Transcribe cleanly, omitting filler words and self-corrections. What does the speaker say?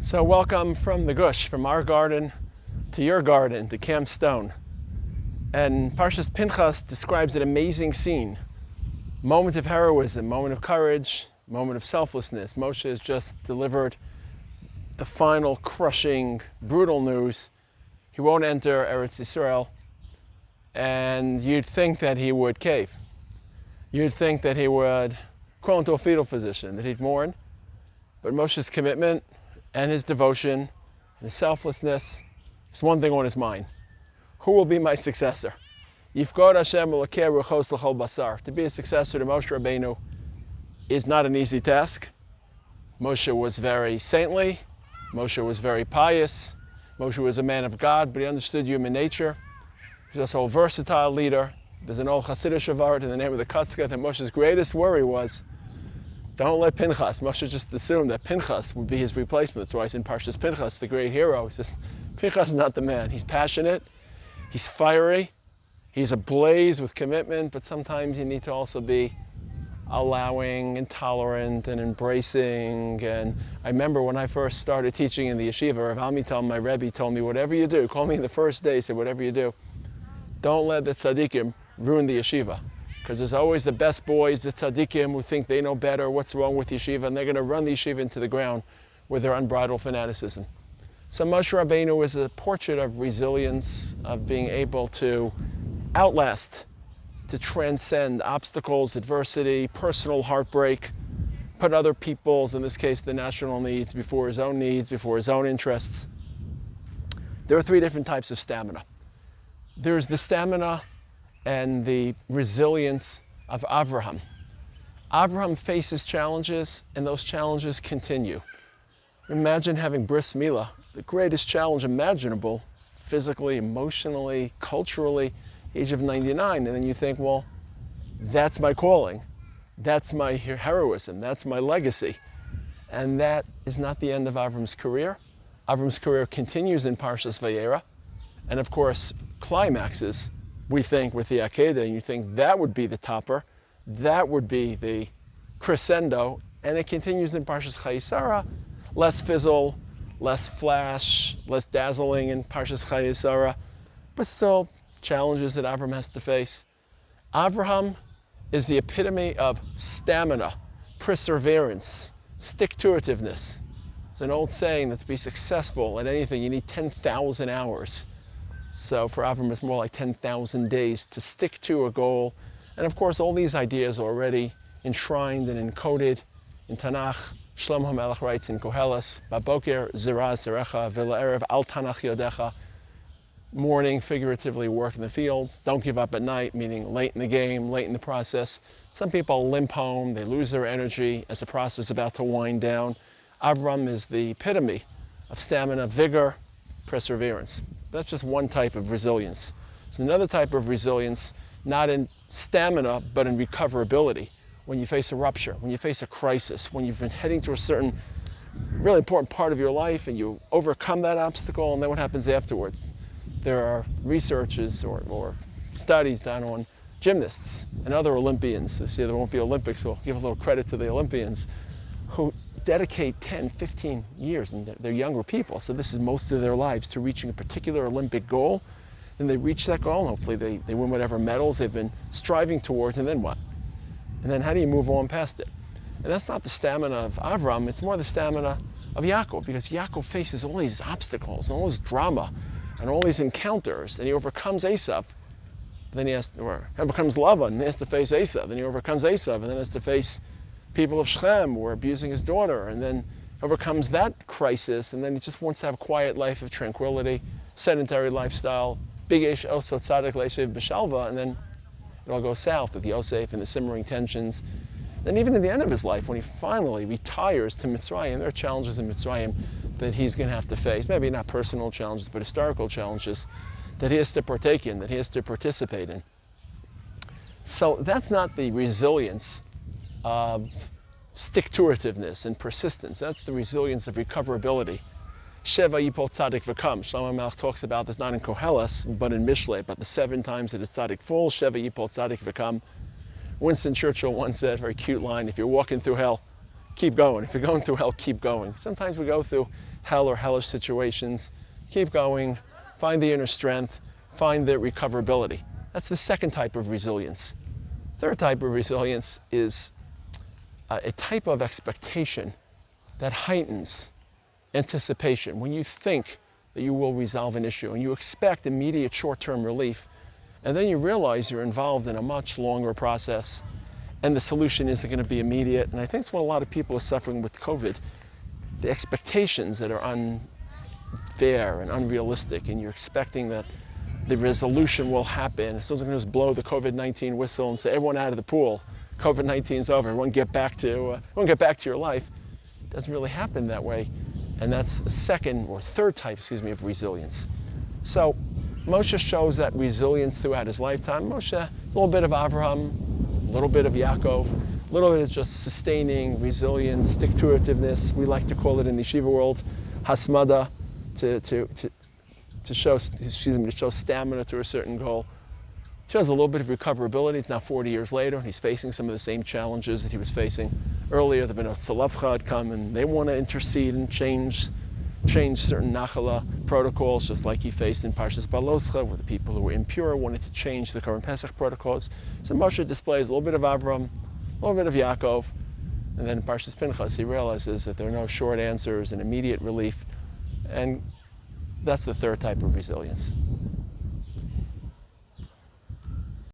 So welcome from the Gush, from our garden to your garden, to Camp Stone. And Parashat Pinchas describes an amazing scene. Moment of heroism, moment of courage, moment of selflessness. Moshe has just delivered the final crushing, brutal news. He won't enter Eretz Yisrael. And you'd think that he would cave. You'd think that he would crawl into a fetal position, that he'd mourn. But Moshe's commitment and his devotion and his selflessness is one thing on his mind. Who will be my successor? Yifkod Hashem Elokei Ruchos L'chol Basar. To be a successor to Moshe Rabbeinu is not an easy task. Moshe was very saintly. Moshe was very pious. Moshe was a man of God, but he understood human nature. He was also a versatile leader. There's an old Hasidic Shavart in the name of the Kutzka that Moshe's greatest worry was, don't let Pinchas. Moshe just assumed that Pinchas would be his replacement. That's why he's in Parashat Pinchas, the great hero. He says, Pinchas is not the man. He's passionate, he's fiery, he's ablaze with commitment, but sometimes you need to also be allowing and tolerant and embracing. And I remember when I first started teaching in the yeshiva, Rav Amital, my Rebbe, told me, whatever you do, call me the first day, he said, whatever you do, don't let the tzaddikim ruin the yeshiva. Because there's always the best boys, the tzaddikim, who think they know better what's wrong with yeshiva, and they're going to run the yeshiva into the ground with their unbridled fanaticism. So Moshe Rabbeinu is a portrait of resilience, of being able to outlast, to transcend obstacles, adversity, personal heartbreak, put other people's, in this case the national needs, before his own needs, before his own interests. There are three different types of stamina. There's the stamina and the resilience of Avraham. Avraham faces challenges, and those challenges continue. Imagine having bris milah, the greatest challenge imaginable, physically, emotionally, culturally, age of 99, and then you think, well, that's my calling, that's my heroism, that's my legacy. And that is not the end of Avram's career. Avram's career continues in Parshas Vayera, and of course, climaxes, we think, with the Akedah, and you think that would be the topper, that would be the crescendo, and it continues in Parshas Chayesara, less fizzle, less flash, less dazzling in Parshas Chayesara, but still challenges that Avraham has to face. Avraham is the epitome of stamina, perseverance, stick-to-itiveness. It's an old saying that to be successful at anything, you need 10,000 hours. So for Avraham, it's more like 10,000 days to stick to a goal. And of course, all these ideas are already enshrined and encoded in Tanakh. Shlomo HaMelech writes in Koheles, Baboker ziraz zerecha v'la'erev al Tanakh yodecha. Morning, figuratively, work in the fields. Don't give up at night, meaning late in the game, late in the process. Some people limp home, they lose their energy as the process is about to wind down. Avraham is the epitome of stamina, vigor, perseverance. That's just one type of resilience. There's another type of resilience, not in stamina, but in recoverability. When you face a rupture, when you face a crisis, when you've been heading to a certain really important part of your life and you overcome that obstacle, and then what happens afterwards? There are researches or studies done on gymnasts and other Olympians. This year there won't be Olympics, so I'll give a little credit to the Olympians, who dedicate 10, 15 years, and they're younger people, so this is most of their lives, to reaching a particular Olympic goal. And they reach that goal, and hopefully they win whatever medals they've been striving towards, and then what? And then how do you move on past it? And that's not the stamina of Avram, it's more the stamina of Yaakov, because Yaakov faces all these obstacles, and all this drama, and all these encounters, and he overcomes Esav. Then he overcomes Lavan, and he has to face Esav. Then he overcomes Esav, and then has to face people of Shechem who are abusing his daughter, and then overcomes that crisis, and then he just wants to have a quiet life of tranquility, sedentary lifestyle, big ish oso tzadik leishev b'shalva, and then it all goes south with Yosef and the simmering tensions. And even in the end of his life, when he finally retires to Mitzrayim, there are challenges in Mitzrayim that he's going to have to face. Maybe not personal challenges, but historical challenges that he has to partake in, that he has to participate in. So that's not the resilience of stick-to-itiveness and persistence. That's the resilience of recoverability. Sheva yipol tzadik v'kam. Shlomo HaMelech talks about this not in Koheles, but in Mishlei, about the 7 times that a tzadik falls. Sheva yipol tzadik v'kam. Winston Churchill once said, a very cute line, if you're walking through hell, keep going. If you're going through hell, keep going. Sometimes we go through hell or hellish situations. Keep going, find the inner strength, find the recoverability. That's the second type of resilience. Third type of resilience is a type of expectation that heightens anticipation. When you think that you will resolve an issue and you expect immediate short-term relief, and then you realize you're involved in a much longer process and the solution isn't going to be immediate. And I think it's what a lot of people are suffering with COVID. The expectations that are unfair and unrealistic, and you're expecting that the resolution will happen. Someone's going to just blow the COVID-19 whistle and say, everyone out of the pool. COVID-19's over. Everyone get back to your life. It doesn't really happen that way. And that's a second or third type, of resilience. So Moshe shows that resilience throughout his lifetime. Moshe is a little bit of Avraham, a little bit of Yaakov, a little bit is just sustaining, resilience, stick-to-itiveness. We like to call it in the yeshiva world, hasmada, to show stamina to a certain goal. He shows a little bit of recoverability. It's now 40 years later, and he's facing some of the same challenges that he was facing earlier. The Bnei Tzalavcha had come, and they want to intercede and change certain Nachala protocols, just like he faced in Parashat Baloscha, where the people who were impure wanted to change the current Pesach protocols. So Moshe displays a little bit of Avram, a little bit of Yaakov, and then in Parashat Pinchas he realizes that there are no short answers and immediate relief, and that's the third type of resilience.